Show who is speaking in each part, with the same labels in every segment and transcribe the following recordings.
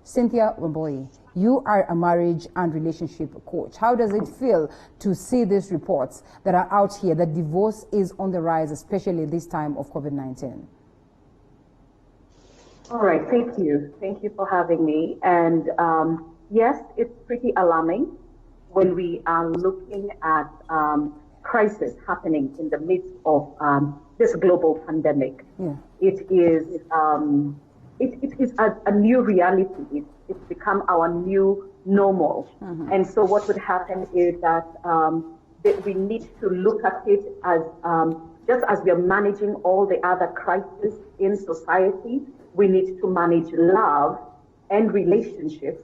Speaker 1: Cynthia Wemboi, you are a marriage and relationship coach. How does it feel to see these reports that are out here that divorce is on the rise, especially this time of COVID-19?
Speaker 2: All right, thank you. Thank you for having me. And yes, it's pretty alarming when we are looking at crisis happening in the midst of this global pandemic.
Speaker 1: Yeah.
Speaker 2: It is a new reality. It's become our new normal. Mm-hmm. And so what would happen is that we need to look at it as just as we are managing all the other crises in society, we need to manage love and relationships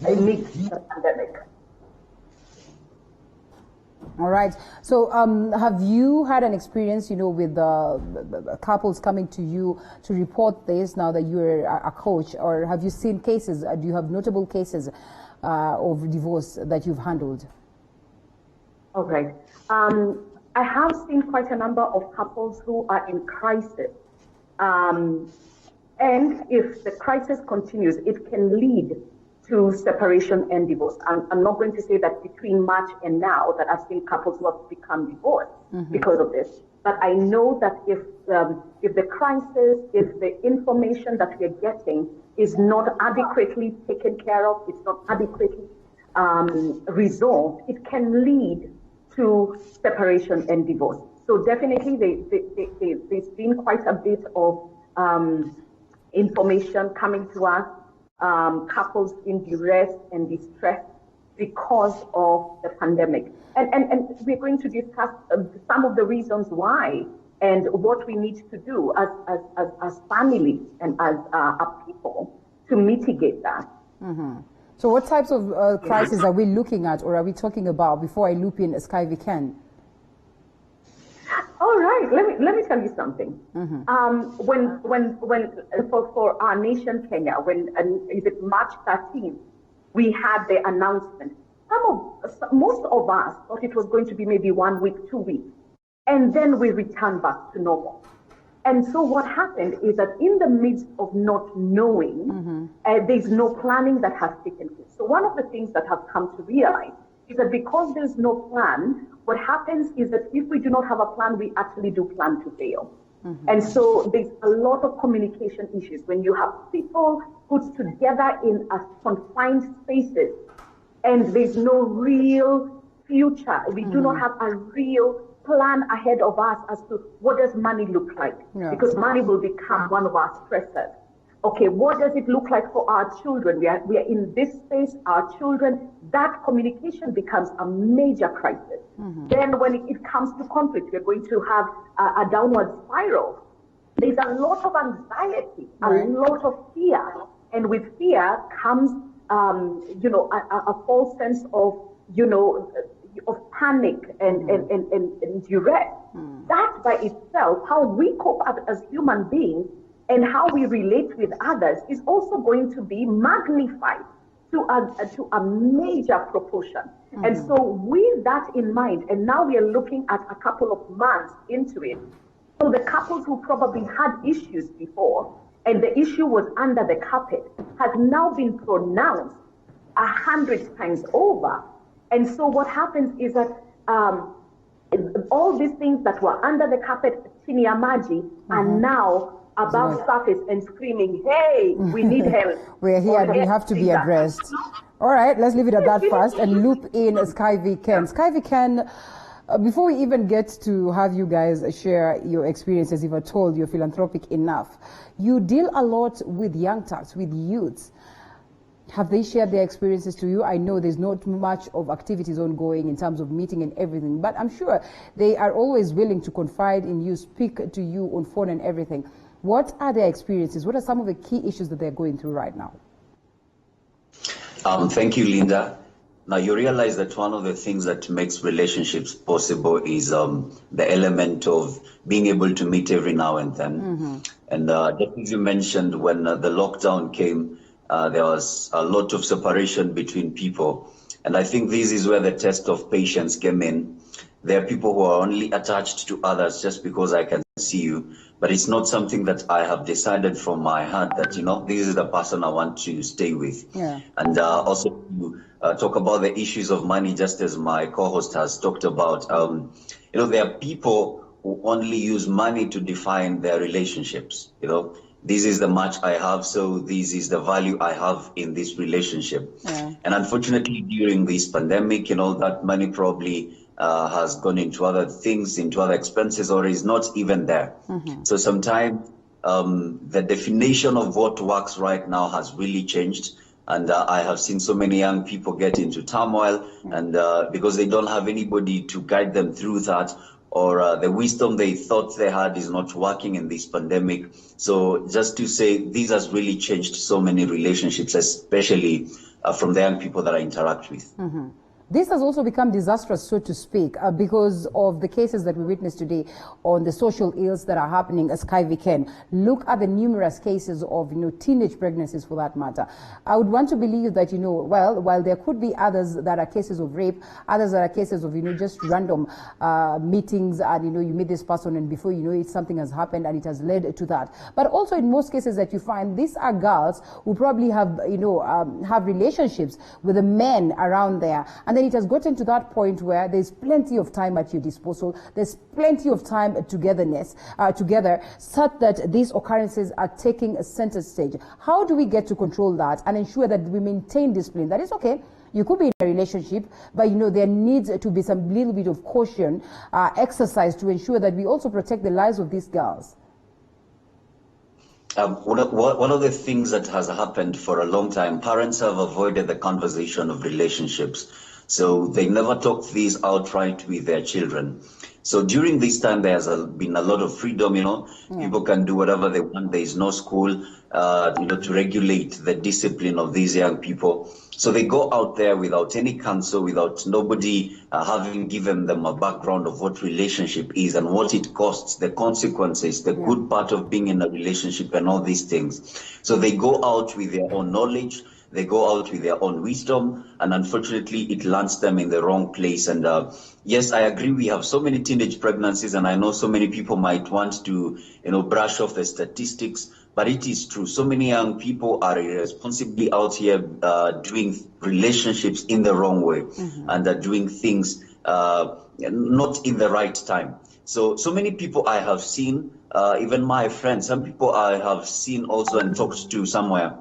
Speaker 2: amidst the pandemic.
Speaker 1: All right. So have you had an experience, with couples coming to you to report this now that you're a coach, or have you seen cases? Do you have notable cases of divorce that you've handled?
Speaker 2: All right. I have seen quite a number of couples who are in crisis. And if the crisis continues, it can lead to separation and divorce. I'm not going to say that between March and now that I've seen couples who have become divorced because of this. But I know that if the crisis, if the information that we're getting is not adequately taken care of, it's not adequately resolved, it can lead to separation and divorce. So definitely there's been quite a bit of information coming to us, couples in duress and distress because of the pandemic. And we're going to discuss some of the reasons why and what we need to do as families and as a people to mitigate that.
Speaker 1: Mm-hmm. So what types of crises are we looking at, or are we talking about, before I loop in Skyvi Ken?
Speaker 2: All right, let me tell you something. Mm-hmm. When for our nation, Kenya, is it March 13th, we had the announcement. Most of us thought it was going to be maybe 1 week, 2 weeks, and then we returned back to normal. And so what happened is that in the midst of not knowing, there's no planning that has taken place. So one of the things that I've come to realize is that because there's no plan, what happens is that if we do not have a plan, we actually do plan to fail. Mm-hmm. And so there's a lot of communication issues when you have people put together in a confined spaces and there's no real future. We do not have a real plan ahead of us as to what does money look like, because money will become one of our stressors. Okay, what does it look like for our children? We are in this space, our children, that communication becomes a major crisis. Mm-hmm. Then when it comes to conflict, we're going to have a downward spiral. There's a lot of anxiety, a lot of fear. And with fear comes, a false sense of, of panic and duress. That by itself, how we cope up as human beings and how we relate with others is also going to be magnified to a major proportion. Mm-hmm. And so with that in mind, and now we are looking at a couple of months into it, so the couples who probably had issues before, and the issue was under the carpet, has now been pronounced 100 times over. And so what happens is that all these things that were under the carpet, chini ya maji, are now above surface and screaming, hey, we need help.
Speaker 1: We're here and we have to be addressed. All right, let's leave it at that first and loop in Skyvi Ken. Skyvi Ken, before we even get to have you guys share your experiences, if at all you're philanthropic enough, you deal a lot with young turks, with youths. Have they shared their experiences to you? I know there's not much of activities ongoing in terms of meeting and everything, but I'm sure they are always willing to confide in you, speak to you on phone and everything. What are their experiences? What are some of the key issues that they're going through right now?
Speaker 3: Thank you, Linda. Now, you realize that one of the things that makes relationships possible is the element of being able to meet every now and then. Mm-hmm. And just as you mentioned, when the lockdown came, there was a lot of separation between people. And I think this is where the test of patience came in. There are people who are only attached to others just because I can see you, but it's not something that I have decided from my heart that, this is the person I want to stay with.
Speaker 1: Yeah.
Speaker 3: And also to talk about the issues of money, just as my co-host has talked about, there are people who only use money to define their relationships. This is the much I have, so this is the value I have in this relationship.
Speaker 1: Yeah.
Speaker 3: And unfortunately, during this pandemic, that money probably has gone into other things, into other expenses, or is not even there. So sometimes the definition of what works right now has really changed. And I have seen so many young people get into turmoil, and because they don't have anybody to guide them through that, or the wisdom they thought they had is not working in this pandemic. So just to say, this has really changed so many relationships, especially from the young people that I interact with.
Speaker 1: This has also become disastrous, so to speak, because of the cases that we witnessed today on the social ills that are happening as Skyvi Ken. Look at the numerous cases of, teenage pregnancies for that matter. I would want to believe that, while there could be others that are cases of rape, others that are cases of, just random meetings and, you meet this person and before you know it, something has happened and it has led to that. But also in most cases that you find, these are girls who probably have, have relationships with the men around there. And then it has gotten to that point where there's plenty of time at your disposal. There's plenty of time together, such that these occurrences are taking a center stage. How do we get to control that and ensure that we maintain discipline? That is okay. You could be in a relationship, but there needs to be some little bit of caution exercise to ensure that we also protect the lives of these girls.
Speaker 3: One of the things that has happened for a long time, parents have avoided the conversation of relationships. So they never talk these outright with their children. So during this time, there has been a lot of freedom, People can do whatever they want. There is no school, to regulate the discipline of these young people. So they go out there without any counsel, without nobody having given them a background of what relationship is and what it costs, the consequences, the good part of being in a relationship and all these things. So they go out with their own knowledge. They go out with their own wisdom, and unfortunately, it lands them in the wrong place. And yes, I agree. We have so many teenage pregnancies, and I know so many people might want to, brush off the statistics, but it is true. So many young people are irresponsibly out here doing relationships in the wrong way and are doing things not in the right time. So many people I have seen, even my friends, some people I have seen also and talked to somewhere.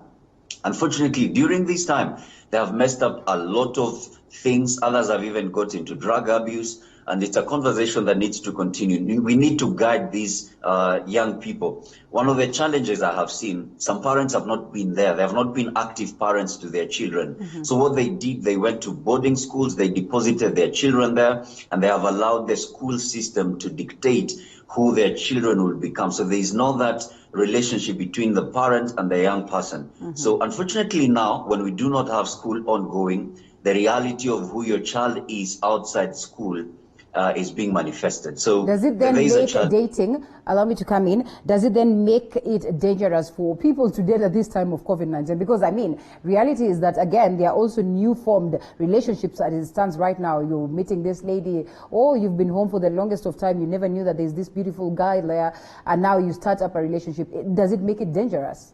Speaker 3: Unfortunately, during this time, they have messed up a lot of things. Others have even got into drug abuse, and it's a conversation that needs to continue. We need to guide these young people. One of the challenges I have seen, some parents have not been there. They have not been active parents to their children. So what they did, they went to boarding schools, they deposited their children there, and they have allowed the school system to dictate who their children will become. So there is no that relationship between the parent and the young person. So unfortunately now, when we do not have school ongoing, the reality of who your child is outside school is being manifested. So
Speaker 1: does it then make dating, allow me to come in, does it then make it dangerous for people to date at this time of COVID-19? Because reality is that, again, there are also new formed relationships as it stands right now. You're meeting this lady, or you've been home for the longest of time, you never knew that there's this beautiful guy there, and now you start up a relationship. Does it make it dangerous?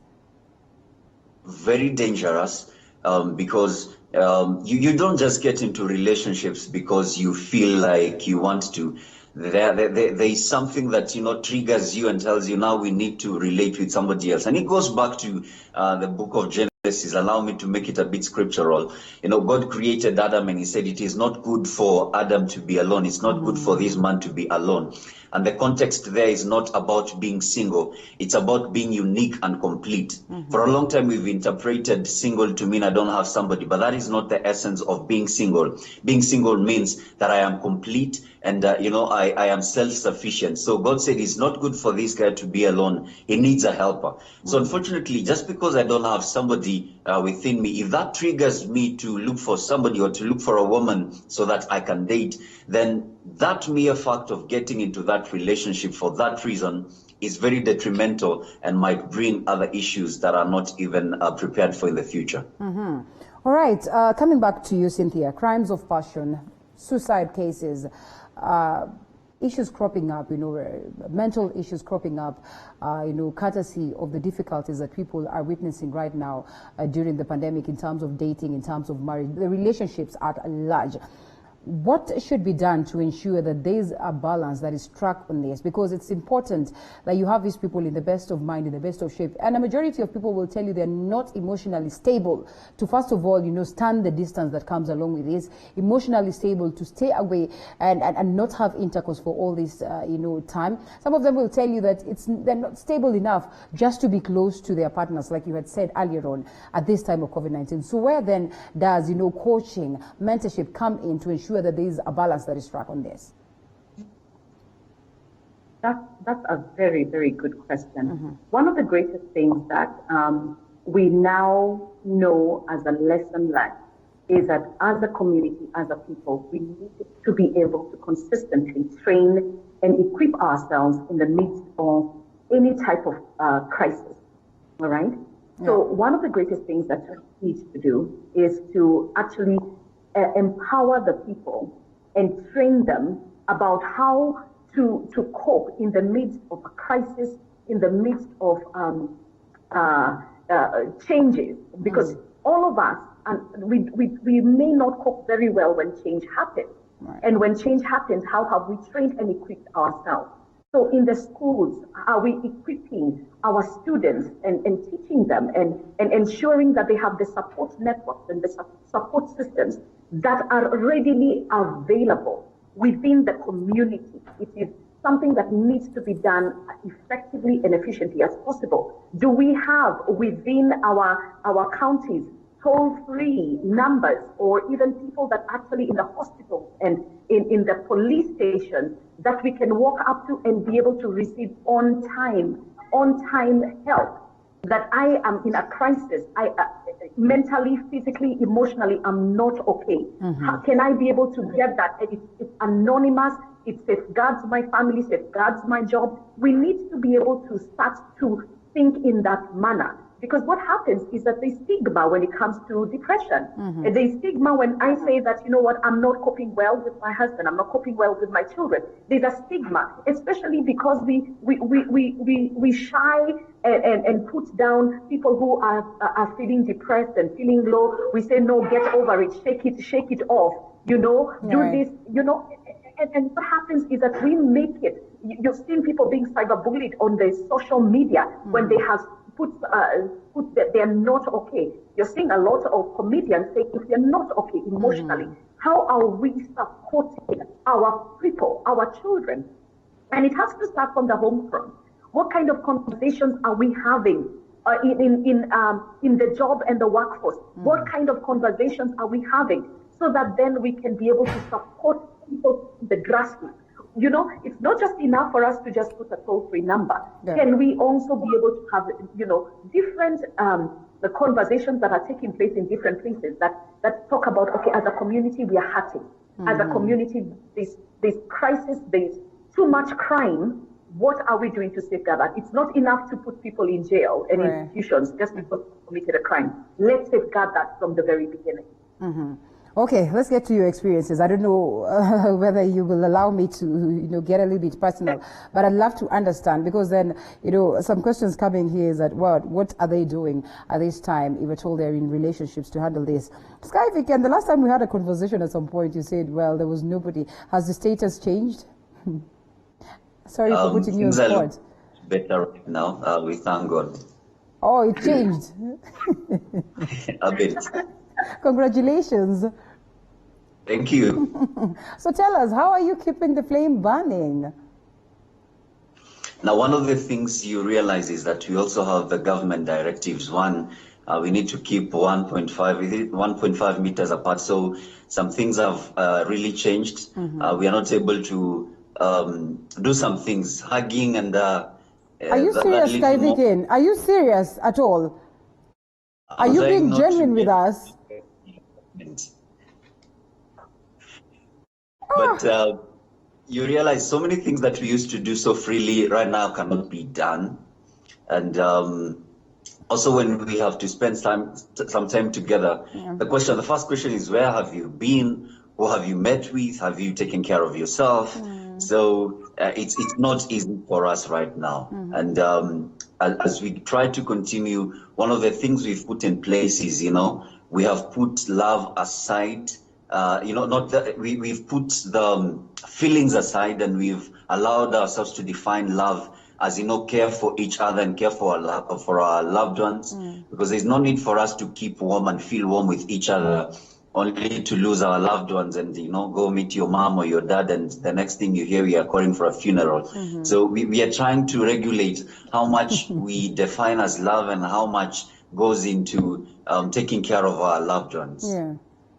Speaker 3: Very dangerous, because you don't just get into relationships because you feel like you want to. There is something that triggers you and tells you now we need to relate with somebody else, and it goes back to the book of Genesis. Allow me to make it a bit scriptural. God created Adam, and He said it is not good for Adam to be alone. It's not good for this man to be alone. And the context there is not about being single. It's about being unique and complete. For a long time, we've interpreted single to mean I don't have somebody, but that is not the essence of being single. Being single means that I am complete and, I am self-sufficient. So God said it's not good for this guy to be alone. He needs a helper. So unfortunately, just because I don't have somebody within me, if that triggers me to look for somebody or to look for a woman so that I can date, then that mere fact of getting into that relationship for that reason is very detrimental and might bring other issues that are not even prepared for in the future.
Speaker 1: All right, coming back to you, Cynthia, crimes of passion. suicide cases, issues cropping up, mental issues cropping up, courtesy of the difficulties that people are witnessing right now during the pandemic in terms of dating, in terms of marriage, the relationships at large. What should be done to ensure that there's a balance that is struck on this? Because it's important that you have these people in the best of mind, in the best of shape. And a majority of people will tell you they're not emotionally stable to, first of all, stand the distance that comes along with this, emotionally stable to stay away and not have intercourse for all this, time. Some of them will tell you that they're not stable enough just to be close to their partners, like you had said earlier on, at this time of COVID-19. So where then does, coaching, mentorship come in to ensure that there is a balance that is struck on this?
Speaker 2: That's a very, very good question. One of the greatest things that we now know as a lesson learned is that as a community, as a people, we need to be able to consistently train and equip ourselves in the midst of any type of crisis. All right? Yeah. So one of the greatest things that we need to do is to actually empower the people and train them about how to cope in the midst of a crisis, in the midst of changes, because all of us, we may not cope very well when change happens. Right. And when change happens, how have we trained and equipped ourselves? So in the schools, are we equipping our students and teaching them and ensuring that they have the support networks and the support systems that are readily available within the community? It is something that needs to be done effectively and efficiently as possible. Do we have within our counties toll-free numbers, or even people that actually in the hospitals and in the police stations that we can walk up to and be able to receive on-time help? That I am in a crisis, I mentally, physically, emotionally, I'm not okay. How can I be able to get that? It's anonymous, it safeguards my family, safeguards my job. We need to be able to start to think in that manner. Because what happens is that there's stigma when it comes to depression. And there's stigma when I say that, I'm not coping well with my husband, I'm not coping well with my children. There's a stigma, especially because we shy and put down people who are feeling depressed and feeling low. We say, no, get over it, shake it off, do this, and what happens is that we make it. You've seen people being cyberbullied on the social media when they have put that they're not okay. You're seeing a lot of comedians say, if you're not okay emotionally, how are we supporting our people, our children? And it has to start from the home front. What kind of conversations are we having in the job and the workforce? What kind of conversations are we having so that then we can be able to support people in the grassroots? It's not just enough for us to just put a toll-free number. Yeah. Can we also be able to have, different the conversations that are taking place in different places that talk about, okay, as a community, we are hurting. As a community, this crisis, there's too much crime. What are we doing to safeguard that? It's not enough to put people in jail and institutions just because they committed a crime. Let's safeguard that from the very beginning.
Speaker 1: Okay, let's get to your experiences. I don't know whether you will allow me to, get a little bit personal, but I'd love to understand, because then, some questions coming here is that what are they doing at this time, if at all they're in relationships, to handle this? Skyvik, and the last time we had a conversation at some point, you said, well, there was nobody. Has the status changed? Sorry for putting you on spot.
Speaker 3: Better right now. We thank God.
Speaker 1: Oh, it changed.
Speaker 3: A bit.
Speaker 1: Congratulations.
Speaker 3: Thank you.
Speaker 1: So tell us, how are you keeping the flame burning?
Speaker 3: Now, one of the things you realize is that we also have the government directives. One, we need to keep 1.5 meters apart. So some things have really changed. We are not able to do some things, hugging and...
Speaker 1: are you serious, Skyvik? Are you serious at all? Are you being genuine with us?
Speaker 3: But you realize so many things that we used to do so freely right now cannot be done. And also when we have to spend some time together, the first question is, where have you been? who have you met with? Have you taken care of yourself? So it's not easy for us right now. And as we try to continue, one of the things we've put in place is, we have put love aside. Not that we've put the feelings aside, and we've allowed ourselves to define love as, care for each other and care for our loved ones, because there's no need for us to keep warm and feel warm with each other only to lose our loved ones and, go meet your mom or your dad, and the next thing you hear, we are calling for a funeral. So we are trying to regulate how much we define as love and how much goes into taking care of our loved ones.
Speaker 1: Yeah.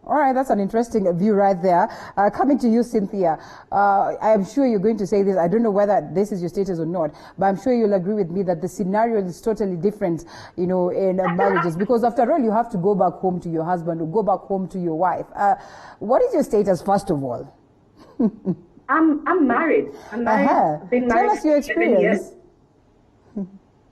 Speaker 1: All right, that's an interesting view right there. Coming to you, Cynthia, I am sure you're going to say this. I don't know whether this is your status or not, but I'm sure you'll agree with me that the scenario is totally different, in marriages, because after all, you have to go back home to your husband or go back home to your wife. What is your status, first of all?
Speaker 2: I'm married. I'm married. Been married.
Speaker 1: Tell us your experience.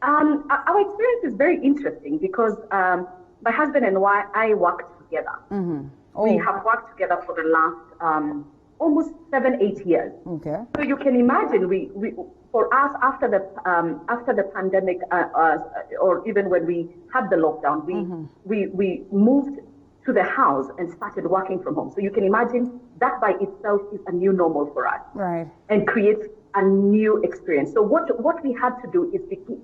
Speaker 2: Our experience is very interesting because my husband and I work together. We have worked together for the last almost 7-8 years.
Speaker 1: Okay.
Speaker 2: So you can imagine, we for us after the pandemic, or even when we had the lockdown, we moved to the house and started working from home. So you can imagine that by itself is a new normal for us,
Speaker 1: right? And
Speaker 2: creates a new experience. So what we had to do is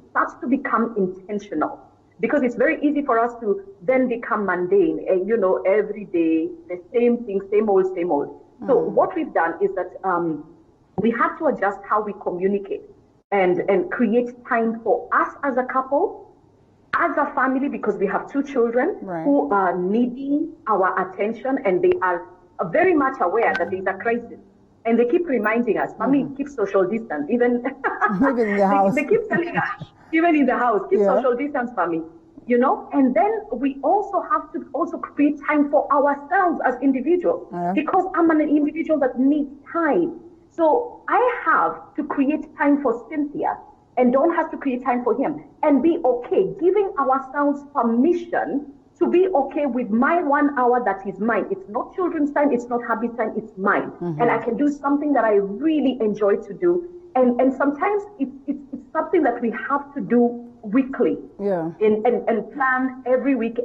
Speaker 2: starts to become intentional. Because it's very easy for us to then become mundane, every day, the same thing, same old. So what we've done is that we had to adjust how we communicate and create time for us as a couple, as a family, because we have 2 children who are needing our attention, and they are very much aware that there's a crisis. And they keep reminding us, Mommy, keep social distance, even
Speaker 1: in the house.
Speaker 2: They keep telling us, even in the house, keep social distance, Mommy. And then we also have to create time for ourselves as individuals, because I'm an individual that needs time. So I have to create time for Cynthia and don't have to create time for him, and be okay, giving ourselves permission to be okay with my 1 hour that is mine. It's not children's time, it's not hubby's time, it's mine. And I can do something that I really enjoy to do. And sometimes it's something that we have to do weekly, and plan every week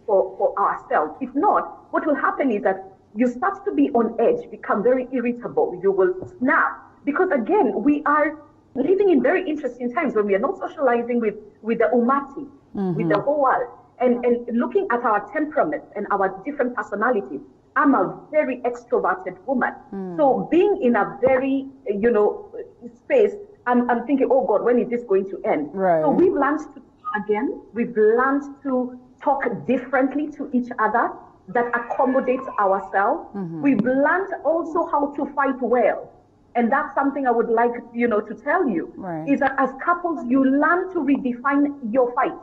Speaker 2: for ourselves. If not, what will happen is that you start to be on edge, become very irritable, you will snap, because again, we are living in very interesting times when we are not socializing with the umati, with the whole world, and looking at our temperaments and our different personalities. I'm a very extroverted woman. So being in a very, space, I'm thinking, oh God, when is this going to end?
Speaker 1: Right.
Speaker 2: So we've learned to talk differently to each other that accommodates ourselves. We've learned also how to fight well. And that's something I would like, to tell you, is that as couples, you learn to redefine your fight.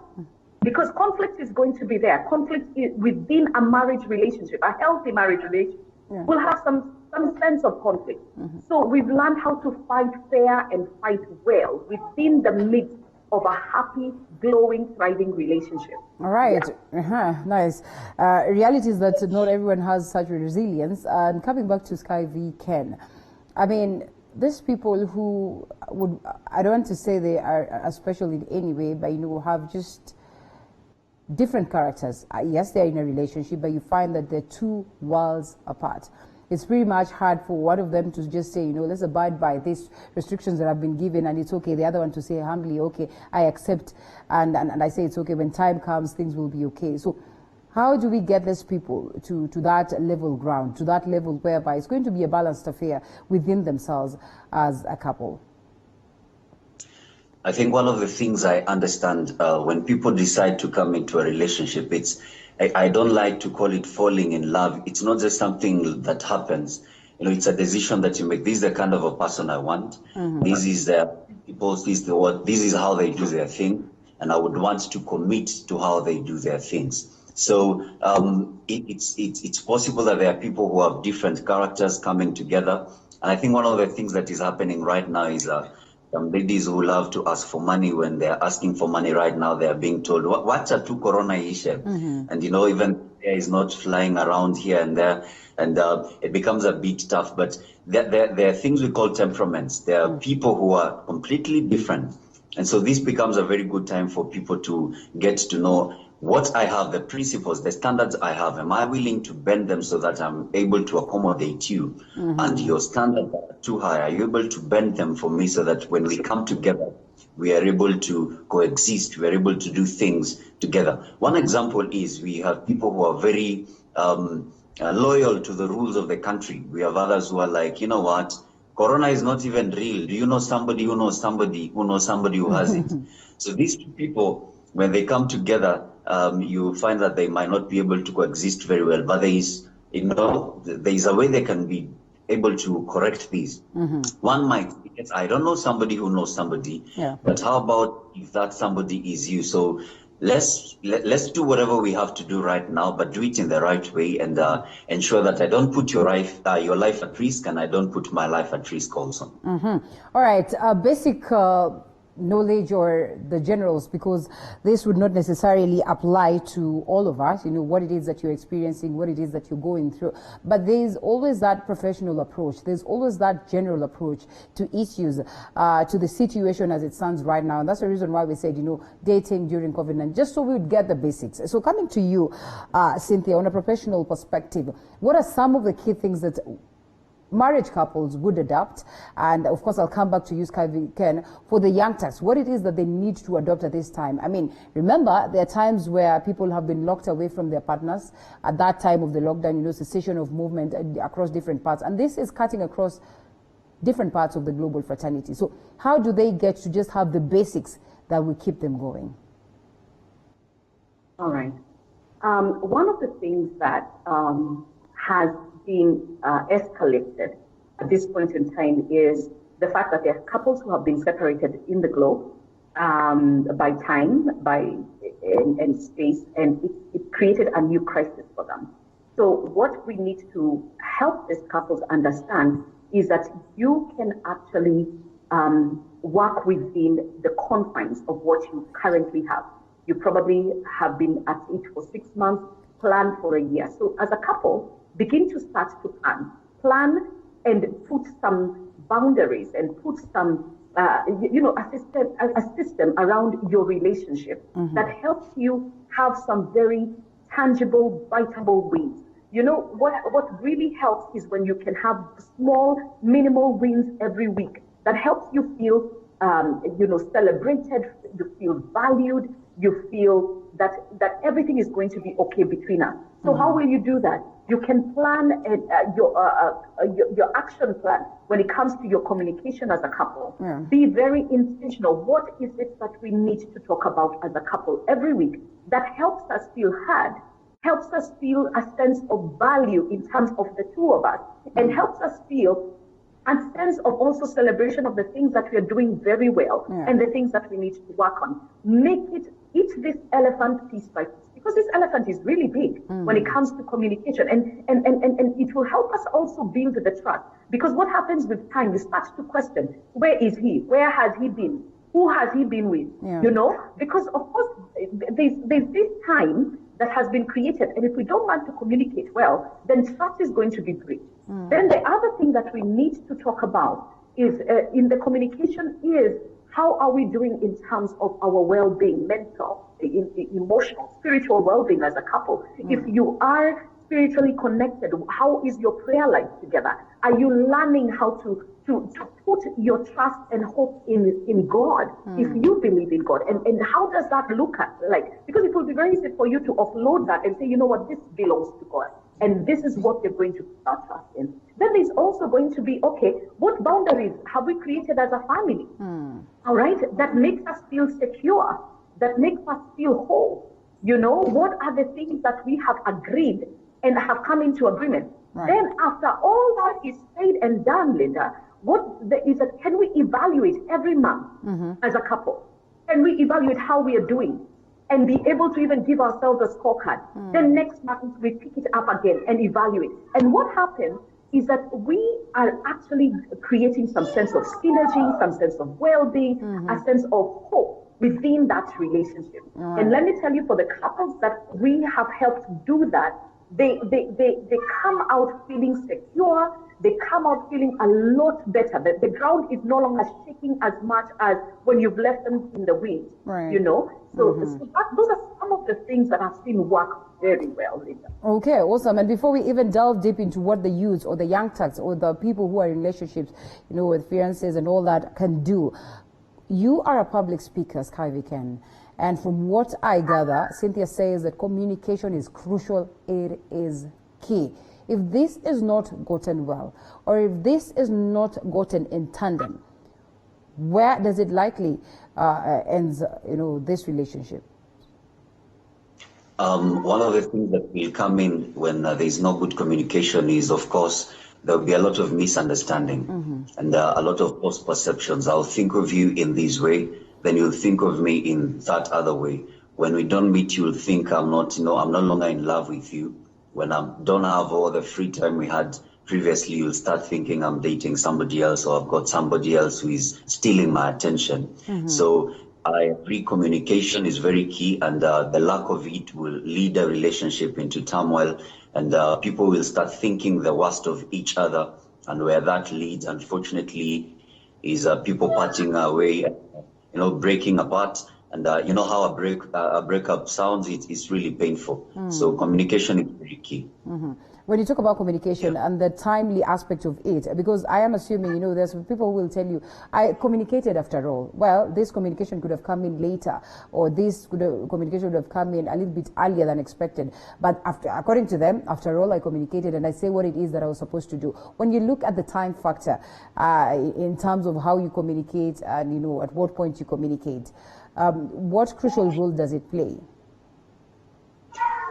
Speaker 2: Because conflict is going to be there. Conflict is within a marriage relationship, a healthy marriage relationship, will have some sense of conflict. So we've learned how to fight fair and fight well within the midst of a happy, glowing, thriving relationship.
Speaker 1: All right. Nice. Reality is that not everyone has such resilience. And coming back to Sky V. Ken, I mean, these people who would, I don't want to say they are special in any way, but have just different characters. Yes, they're in a relationship, but you find that they're 2 worlds apart. It's pretty much hard for one of them to just say, let's abide by these restrictions that have been given, and it's okay. The other one to say humbly, okay, I accept, and I say it's okay. When time comes, things will be okay. So how do we get these people to that level ground, to that level whereby it's going to be a balanced affair within themselves as a couple?
Speaker 3: I think one of the things I understand when people decide to come into a relationship, I don't like to call it falling in love. It's not just something that happens. It's a decision that you make. This is the kind of a person I want. This is this is how they do their thing, and I would want to commit to how they do their things. So it's possible that there are people who have different characters coming together, and I think one of the things that is happening right now is some ladies who love to ask for money. When they're asking for money right now, they're being told, what's a two corona issue? And, even there is not flying around here and there. And it becomes a bit tough. But there are things we call temperaments. There are people who are completely different. And so this becomes a very good time for people to get to know what I have, the principles, the standards I have. Am I willing to bend them so that I'm able to accommodate you? And your standards are too high. Are you able to bend them for me so that when we come together, we are able to coexist, we are able to do things together? One example is we have people who are very loyal to the rules of the country. We have others who are like, you know what? Corona is not even real. Do you know somebody who knows somebody who knows somebody who has it? So these two people, when they come together, you find that they might not be able to coexist very well. But there is a way they can be able to correct these. One might, I don't know somebody who knows somebody, but how about if that somebody is you? So let's do whatever we have to do right now, but do it in the right way and ensure that I don't put your life at risk, and I don't put my life at risk also.
Speaker 1: All right, basic knowledge or the generals, because this would not necessarily apply to all of us, what it is that you're experiencing, what it is that you're going through. But there's always that professional approach. There's always that general approach to issues, to the situation as it stands right now. And that's the reason why we said, dating during COVID-19, just so we would get the basics. So coming to you, Cynthia, on a professional perspective, what are some of the key things that marriage couples would adopt? And of course, I'll come back to you, Skyvi Ken, for the youngsters, what it is that they need to adopt at this time. I mean, remember, there are times where people have been locked away from their partners at that time of the lockdown, cessation of movement across different parts. And this is cutting across different parts of the global fraternity. So how do they get to just have the basics that will keep them going?
Speaker 2: All right. One of the things that has been escalated at this point in time is the fact that there are couples who have been separated in the globe by time, and space, and it created a new crisis for them. So what we need to help these couples understand is that you can actually work within the confines of what you currently have. You probably have been at it for 6 months, plan for a year. So as a couple, begin to start to plan and put some boundaries and put some, a system around your relationship that helps you have some very tangible, biteable wins. What really helps is when you can have small, minimal wins every week that helps you feel, celebrated, you feel valued, you feel that everything is going to be okay between us. So how will you do that? You can plan your action plan when it comes to your communication as a couple. Be very intentional. What is it that we need to talk about as a couple every week that helps us feel heard, helps us feel a sense of value in terms of the two of us, and helps us feel a sense of also celebration of the things that we are doing very well and the things that we need to work on. Eat this elephant piece by piece, because this elephant is really big when it comes to communication, and it will help us also build the trust. Because what happens with time, you start to question, where is he? Where has he been? Who has he been with? Because of course there's this time that has been created, and if we don't want to communicate well, then trust is going to be breached. Then the other thing that we need to talk about is in the communication is how are we doing in terms of our well-being, mental, emotional, spiritual well-being as a couple. If you are spiritually connected, how is your prayer life together? Are you learning how to put your trust and hope in God, if you believe in God? And how does that look like? Because it will be very easy for you to offload that and say, you know what, this belongs to God. And this is what we're going to put our trust in. Then there's also going to be, okay, what boundaries have we created as a family? All right, that makes us feel secure, that makes us feel whole. What are the things that we have agreed and have come into agreement? Then after all that is said and done, Linda, can we evaluate every month as a couple? Can we evaluate how we are doing and be able to even give ourselves a scorecard? Then next month we pick it up again and evaluate. And what happens is that we are actually creating some sense of synergy, some sense of well-being, a sense of hope within that relationship. And let me tell you, for the couples that we have helped do that, they come out feeling secure. They come out feeling a lot better. The ground is no longer shaking as much as when you've left them in the wind, you know? So, those are some of the things that I've seen work very well, Linda.
Speaker 1: Okay, awesome. And before we even delve deep into what the youths or the young tucks or the people who are in relationships, you know, with fiancés and all that can do, you are a public speaker, Skyvy Ken. And from what I gather, Cynthia says that communication is crucial. It is key. If this is not gotten well, or if this is not gotten in tandem, where does it likely ends, you know, this relationship?
Speaker 3: One of the things that will come in when there is no good communication is, of course, there will be a lot of misunderstanding and a lot of false perceptions. I'll think of you in this way, then you'll think of me in that other way. When we don't meet, you'll think I'm not, you know, I'm no longer in love with you. When I don't have all the free time we had previously, you'll start thinking I'm dating somebody else, or I've got somebody else who is stealing my attention. So I agree, communication is very key, and the lack of it will lead a relationship into turmoil, and people will start thinking the worst of each other, and where that leads, unfortunately, is people parting away, you know, breaking apart. And you know how a breakup sounds, it's really painful. So communication is very key.
Speaker 1: When you talk about communication and the timely aspect of it, because I am assuming, you know, there's people who will tell you, I communicated after all. Well, this communication could have come in later, or communication would have come in a little bit earlier than expected. But according to them, after all, I communicated and I say what it is that I was supposed to do. When you look at the time factor in terms of how you communicate and, you know, at what point you communicate, what crucial role does it play?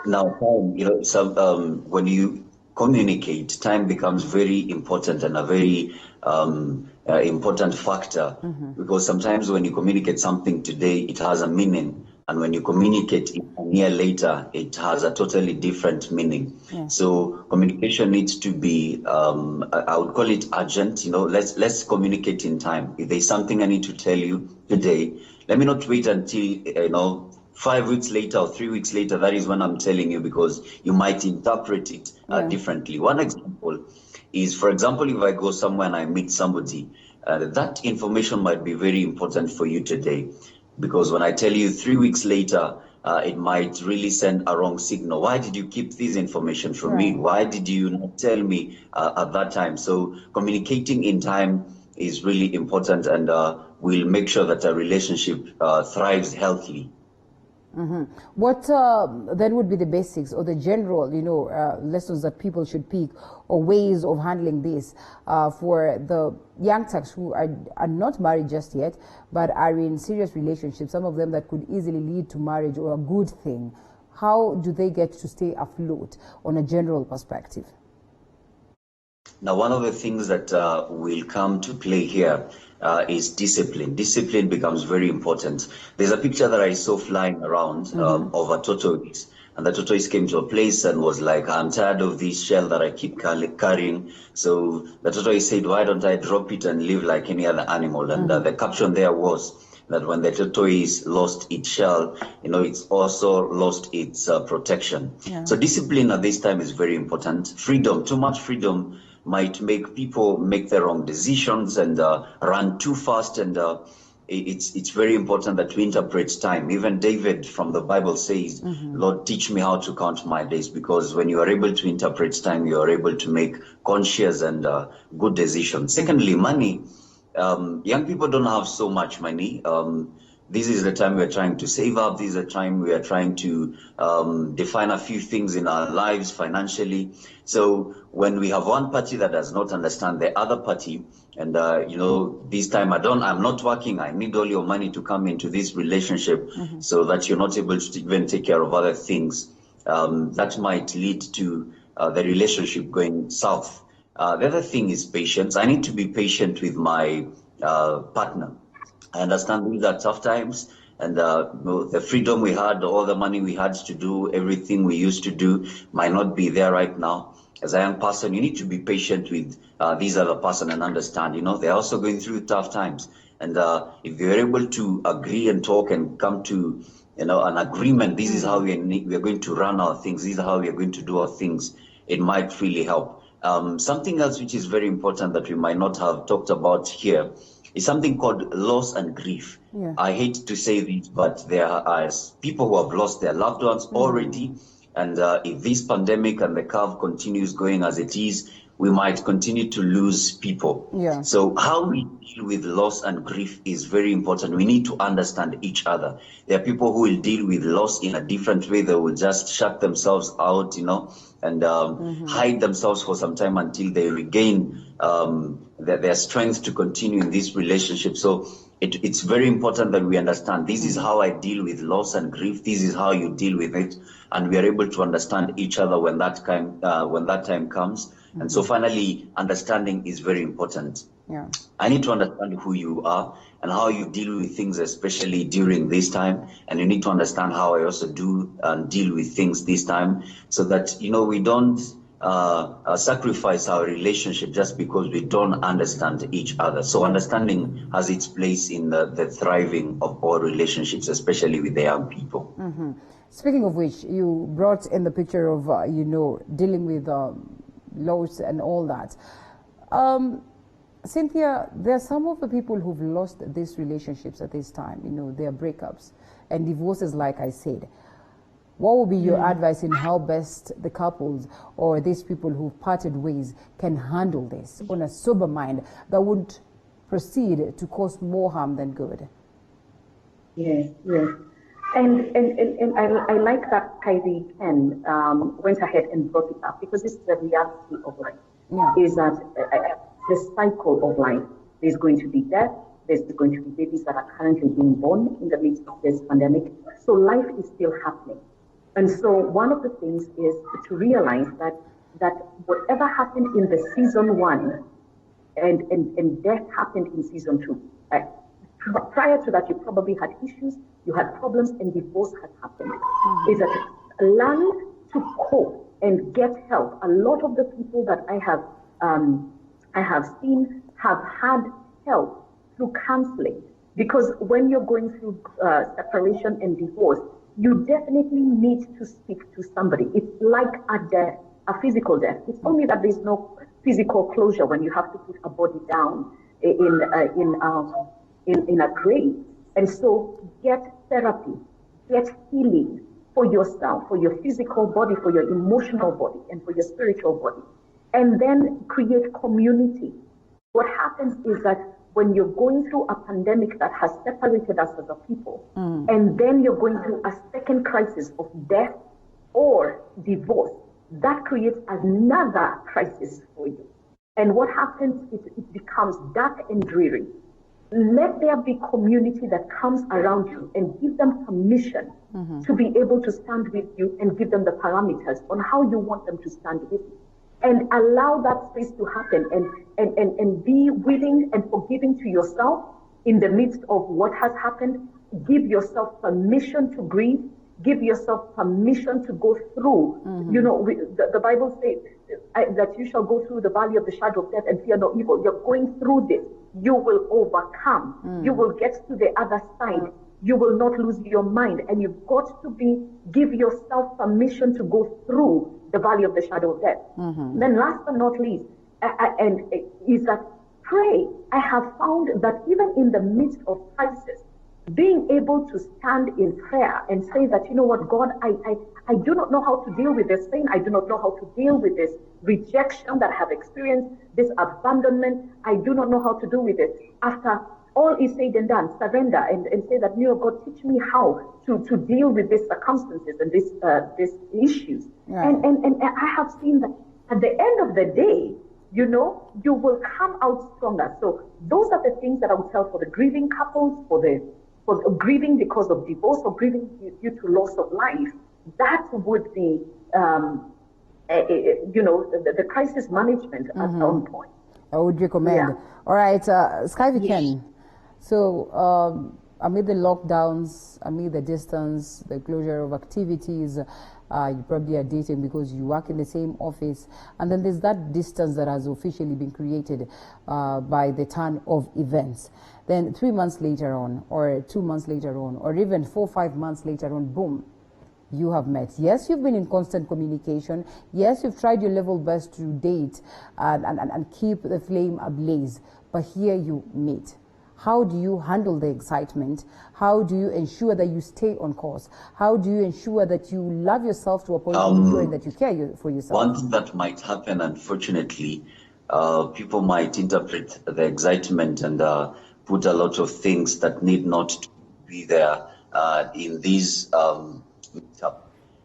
Speaker 3: Now, time, you know, when you communicate, time becomes very important and a very important factor, because sometimes when you communicate something today, it has a meaning, and when you communicate it a year later, it has a totally different meaning. So communication needs to be, I would call it urgent. You know, let's communicate in time. If there's something I need to tell you today, let me not wait until, you know, 5 weeks later or 3 weeks later. That is when I'm telling you, because you might interpret it differently. One example is, for example, if I go somewhere and I meet somebody, that information might be very important for you today, because when I tell you 3 weeks later, it might really send a wrong signal. Why did you keep this information from me? Why did you not tell me at that time? So communicating in time is really important, and will make sure that a relationship thrives healthily.
Speaker 1: What then would be the basics or the general, you know, lessons that people should pick, or ways of handling this for the young tucks who are not married just yet, but are in serious relationships, some of them that could easily lead to marriage or a good thing? How do they get to stay afloat on a general perspective?
Speaker 3: Now, one of the things that will come to play here is discipline. Discipline becomes very important. There's a picture that I saw flying around of a tortoise, and the tortoise came to a place and was like, I'm tired of this shell that I keep carrying. So the tortoise said, why don't I drop it and live like any other animal? And the caption there was that when the tortoise lost its shell, you know, it's also lost its protection. So discipline at this time is very important. Freedom, too much freedom might make people make the wrong decisions and run too fast, and it's very important that we interpret time. Even David from the Bible says, Lord, teach me how to count my days, because when you are able to interpret time, you are able to make conscious and good decisions. Secondly, money. Young people don't have so much money. This is the time we're trying to save up. This is the time we are trying to define a few things in our lives financially. So when we have one party that does not understand the other party, and you know, this time I'm not working, I need all your money to come into this relationship, so that you're not able to even take care of other things, that might lead to the relationship going south. The other thing is patience. I need to be patient with my partner. I understand these are tough times, And the freedom we had, all the money we had to do, everything we used to do might not be there right now. As a young person, you need to be patient with these other person and understand, they're also going through tough times. And if you're able to agree and talk and come to, an agreement, this is how we are going to run our things, this is how we are going to do our things, it might really help. Something else which is very important that we might not have talked about here is something called loss and grief.
Speaker 1: Yeah.
Speaker 3: I hate to say this, but there are people who have lost their loved ones already. And if this pandemic and the curve continues going as it is, we might continue to lose people.
Speaker 1: Yeah.
Speaker 3: So how we deal with loss and grief is very important. We need to understand each other. There are people who will deal with loss in a different way. They will just shut themselves out, and hide themselves for some time until they regain their strength to continue in this relationship. So it's very important that we understand this is how I deal with loss and grief. This is how you deal with it, and we are able to understand each other when that time comes. And so finally, understanding is very important.
Speaker 1: Yeah.
Speaker 3: I need to understand who you are and how you deal with things, especially during this time. And you need to understand how I also do and deal with things this time, so that, we don't sacrifice our relationship just because we don't understand each other. So understanding has its place in the thriving of all relationships, especially with the young people.
Speaker 1: Mm-hmm. Speaking of which, you brought in the picture of, dealing with loss and all that. Cynthia, there are some of the people who've lost these relationships at this time, their breakups and divorces, like I said. What would be your advice in how best the couples or these people who've parted ways can handle this on a sober mind that wouldn't proceed to cause more harm than good?
Speaker 2: Yes. And I like that Heidi Ken went ahead and brought it up, because this is the reality of life.
Speaker 1: Yeah.
Speaker 2: Is that the cycle of life. There's going to be death. There's going to be babies that are currently being born in the midst of this pandemic. So life is still happening. And so one of the things is to realize that whatever happened in the season one and death happened in season two. Prior to that, you probably had issues, you had problems, and divorce had happened. Is that learn to cope and get help. A lot of the people that I have seen have had help through counseling, because when you're going through separation and divorce, you definitely need to speak to somebody. It's like a death, a physical death. It's only that there's no physical closure when you have to put a body down in a grave. And so get therapy, get healing for yourself, for your physical body, for your emotional body, and for your spiritual body. And then create community. What happens is that when you're going through a pandemic that has separated us as a people, and then you're going through a second crisis of death or divorce, that creates another crisis for you. And what happens is it becomes dark and dreary. Let there be community that comes around you and give them permission to be able to stand with you and give them the parameters on how you want them to stand with you. And allow that space to happen and be willing and forgiving to yourself in the midst of what has happened. Give yourself permission to grieve. Give yourself permission to go through. The Bible says that you shall go through the valley of the shadow of death and fear no evil. You're going through this. You will overcome. You will get to the other side. You will not lose your mind. And you've got to give yourself permission to go through the valley of the shadow of death. Then last but not least, is that pray. I have found that even in the midst of crisis, being able to stand in prayer and say that, you know what, God, I do not know how to deal with this thing. I do not know how to deal with this rejection that I have experienced, this abandonment. I do not know how to deal with it. After all is said and done, surrender and say that, you know, God, teach me how to deal with these circumstances and these issues. Right. And I have seen that at the end of the day, you know, you will come out stronger. So those are the things that I would tell for the grieving couples, for grieving because of divorce or grieving due to loss of life. That would be, the crisis management at some point.
Speaker 1: I would recommend. Yeah. All right, Skyvy Ken. So amid the lockdowns, amid the distance, the closure of activities, you probably are dating because you work in the same office, and then there's that distance that has officially been created by the turn of events. Then 3 months later on, or 2 months later on, or even 4 or 5 months later on, boom, you have met. Yes, you've been in constant communication. Yes, you've tried your level best to date and keep the flame ablaze, but here you meet. How do you handle the excitement? How do you ensure that you stay on course? How do you ensure that you love yourself to a point of ensuring that you care for yourself?
Speaker 3: One thing that might happen, unfortunately, people might interpret the excitement and put a lot of things that need not to be there in these meetup.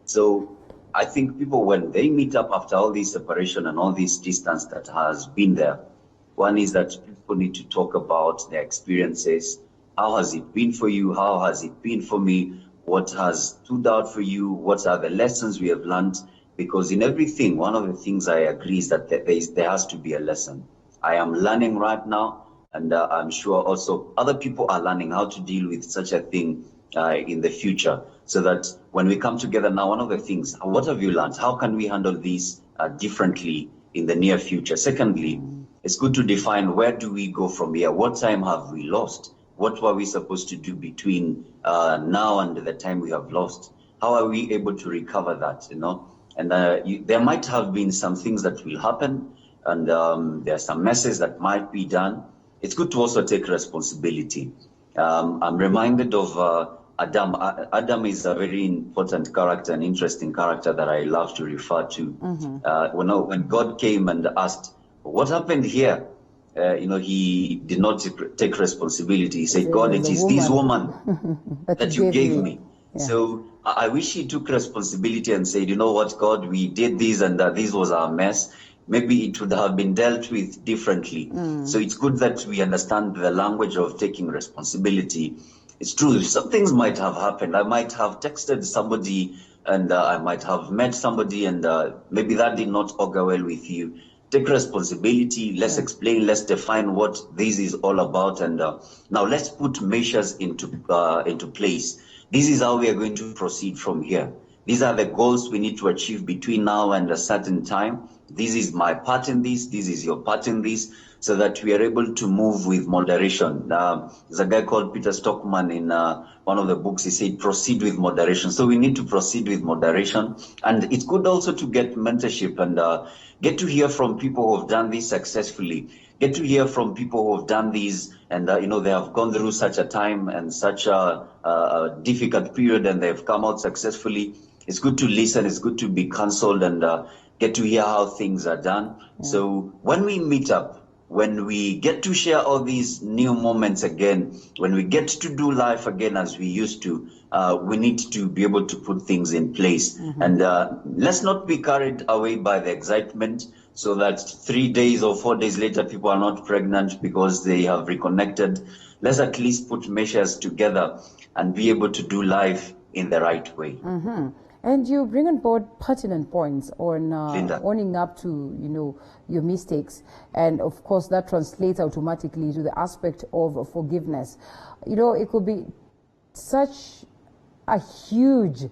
Speaker 3: So I think people, when they meet up after all this separation and all this distance that has been there, one is that people need to talk about their experiences. How has it been for you? How has it been for me? What has stood out for you? What are the lessons we have learned? Because in everything, one of the things I agree is that there has to be a lesson. I am learning right now, and I'm sure also other people are learning how to deal with such a thing in the future, so that when we come together now, one of the things, what have you learned? How can we handle this differently in the near future? Secondly, it's good to define, where do we go from here? What time have we lost? What were we supposed to do between now and the time we have lost? How are we able to recover that, And there might have been some things that will happen, and there are some messes that might be done. It's good to also take responsibility. I'm reminded of Adam. Adam is a very important character, an interesting character that I love to refer to. When God came and asked, what happened here? He did not take responsibility. He said, God, it is this woman that you gave me. Yeah. So I wish he took responsibility and said, you know what, God, we did this and this was our mess. Maybe it would have been dealt with differently. So it's good that we understand the language of taking responsibility. It's true, some things might have happened. I might have texted somebody, and I might have met somebody, and maybe that did not augur well with you. Take responsibility. Let's explain. Let's define what this is all about, and now let's put measures into place. This is how we are going to proceed from here. These are the goals we need to achieve between now and a certain time. This is my part in this. This is your part in this, so that we are able to move with moderation. There's a guy called Peter Stockman in one of the books. He said, proceed with moderation. So we need to proceed with moderation. And it's good also to get mentorship and get to hear from people who have done this successfully. Get to hear from people who have done these, and they have gone through such a time and such a difficult period, and they've come out successfully. It's good to listen. It's good to be counseled and get to hear how things are done. So when we meet up, when we get to share all these new moments again, when we get to do life again as we used to, we need to be able to put things in place. And let's not be carried away by the excitement, so that 3 days or 4 days later, people are not pregnant because they have reconnected. Let's at least put measures together and be able to do life in the right way.
Speaker 1: And you bring on board pertinent points on owning up to, your mistakes. And of course, that translates automatically to the aspect of forgiveness. It could be such a huge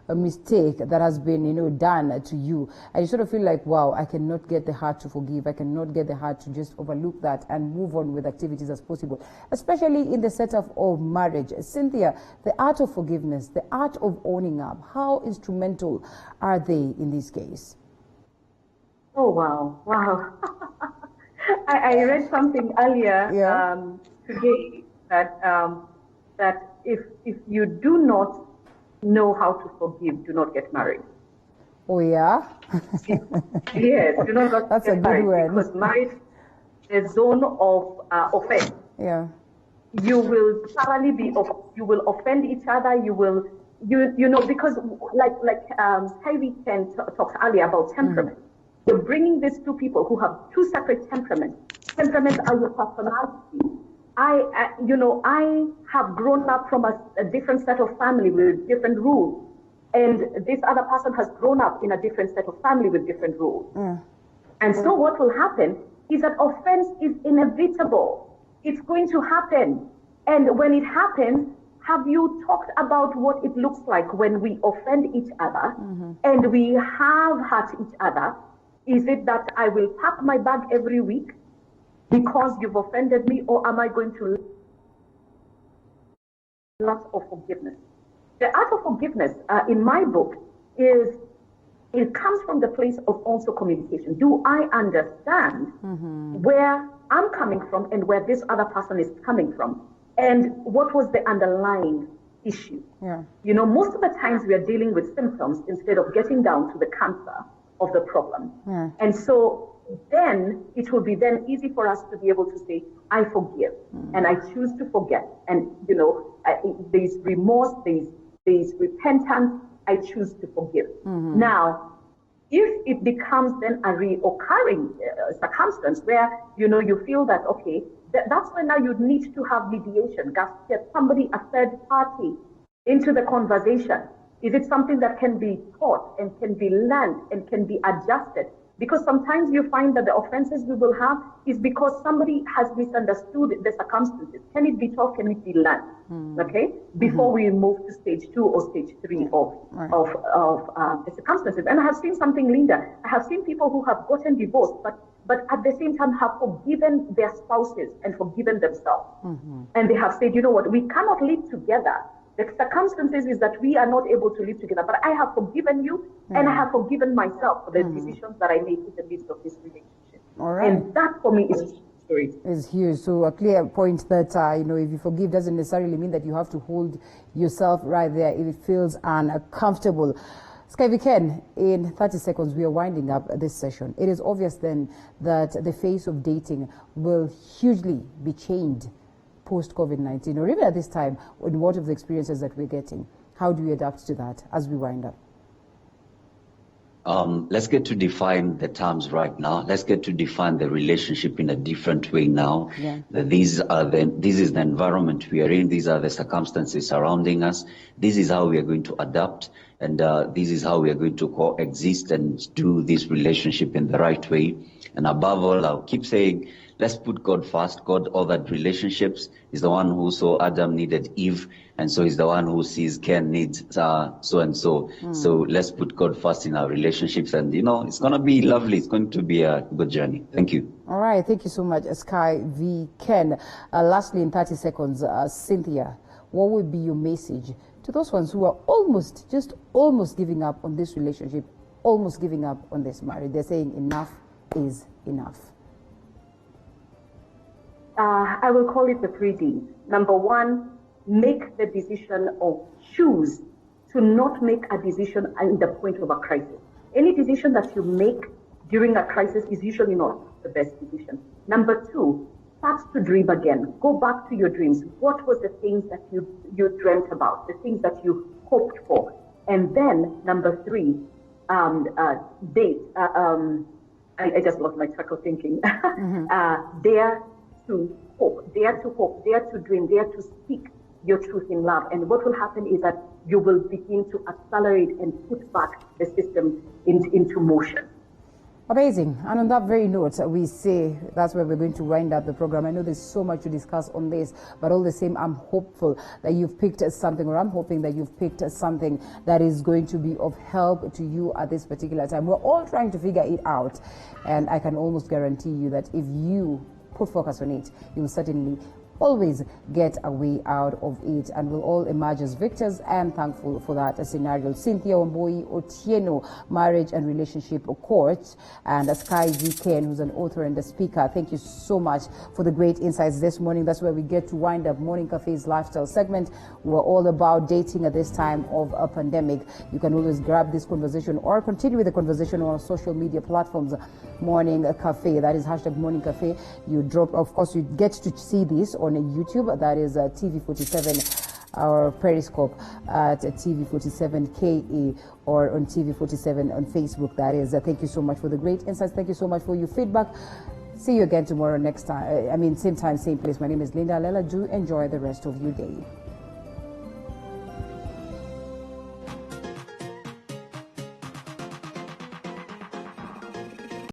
Speaker 1: mistake that has been, done to you. And you sort of feel like, wow, I cannot get the heart to forgive. I cannot get the heart to just overlook that and move on with activities as possible, especially in the setup of marriage. Cynthia, the art of forgiveness, the art of owning up, how instrumental are they in this case?
Speaker 2: Oh, wow. I read something earlier today that if you do not know how to forgive, do not get married.
Speaker 1: Oh, yeah?
Speaker 2: Yes, do not
Speaker 1: That's
Speaker 2: get
Speaker 1: a good
Speaker 2: married.
Speaker 1: one.
Speaker 2: Because marriage is a zone of offense.
Speaker 1: Yeah.
Speaker 2: You will thoroughly you will offend each other. You will, because like Kyrie Ken talked earlier about temperament. You're bringing these two people who have two separate temperaments. Temperaments are your personality. I have grown up from a different set of family with different rules. And this other person has grown up in a different set of family with different rules. And so what will happen is that offense is inevitable. It's going to happen. And when it happens, Have you talked about what it looks like when we offend each other and we have hurt each other? Is it that I will pack my bag every week because you've offended me, or am I going to art of forgiveness? The art of forgiveness in my book is, it comes from the place of also communication. Do I understand where I'm coming from and where this other person is coming from? And what was the underlying issue?
Speaker 1: Yeah.
Speaker 2: You know, most of the times we are dealing with symptoms instead of getting down to the cancer of the problem.
Speaker 1: Yeah.
Speaker 2: And so then it will be then easy for us to be able to say, I forgive and I choose to forget. And, you know, there's remorse, there's repentance, I choose to forgive. Now, if it becomes then a reoccurring circumstance where, you know, you feel that, okay, that's when now you need to have mediation, get somebody, a third party, into the conversation. Is it something that can be taught and can be learned and can be adjusted? Because sometimes you find that the offenses we will have is because somebody has misunderstood the circumstances. Can it be taught? Can it be learned? Okay, before we move to stage 2 or stage 3 of the circumstances. And I have seen something, Linda. I have seen people who have gotten divorced, but at the same time have forgiven their spouses and forgiven themselves. And they have said, you know what, we cannot live together. The circumstances is that we are not able to live together, but I have forgiven you and I have forgiven myself for the decisions that I made in the midst of this relationship.
Speaker 1: All right.
Speaker 2: And that for me is great.
Speaker 1: Is huge. So a clear point that, you know, if you forgive doesn't necessarily mean that you have to hold yourself right there if it feels uncomfortable. Skyvy Ken, in 30 seconds, we are winding up this session. It is obvious then that the face of dating will hugely be changed post-COVID-19, or even at this time, in what of the experiences that we're getting. How do we adapt to that as we wind up?
Speaker 3: Let's get to define the terms right now. Let's get to define the relationship in a different way now.
Speaker 1: Yeah.
Speaker 3: This is the environment we are in. These are the circumstances surrounding us. This is how we are going to adapt, and this is how we are going to coexist and do this relationship in the right way. And above all, I'll keep saying, let's put God first. God authored relationships. He's the one who saw Adam needed Eve, and so he's the one who sees Ken needs so and so. So let's put God first in our relationships, and you know, it's going to be lovely. It's going to be a good journey. Thank you.
Speaker 1: All right, thank you so much, Skyvy Ken. Lastly, in 30 seconds, Cynthia, what would be your message to those ones who are just almost giving up on this relationship, almost giving up on this marriage? They're saying enough is enough.
Speaker 2: I will call it the 3 Ds. Number 1, make the decision or choose to not make a decision at the point of a crisis. Any decision that you make during a crisis is usually not the best decision. Number 2, start to dream again. Go back to your dreams. What was the things that you dreamt about, the things that you hoped for? And then number 3, date. I just lost my track of thinking. Dare to hope, dare to dream, dare to speak your truth in love. And what will happen is that you will begin to accelerate and put back the system into motion.
Speaker 1: Amazing. And on that very note, we say that's where we're going to wind up the program. I know there's so much to discuss on this, but all the same, I'm hopeful that you've picked something, or I'm hoping that you've picked something that is going to be of help to you at this particular time. We're all trying to figure it out, and I can almost guarantee you that if you put focus on it, you will certainly always get a way out of it, and we'll all emerge as victors and thankful for that scenario. Cynthia Wambui Otieno, Marriage and Relationship Coach, and Skyvy Ken, who's an author and a speaker. Thank you so much for the great insights this morning. That's where we get to wind up Morning Cafe's lifestyle segment. We're all about dating at this time of a pandemic. You can always grab this conversation or continue with the conversation on our social media platforms. Morning Cafe, that is hashtag Morning Cafe. You drop, of course, you get to see this on YouTube, that is TV47, our Periscope at TV47KE, or on TV47 on Facebook, that is. Thank you so much for the great insights. Thank you so much for your feedback. See you again tomorrow, next time. Same time, same place. My name is Linda Lela. Do enjoy the rest of your day.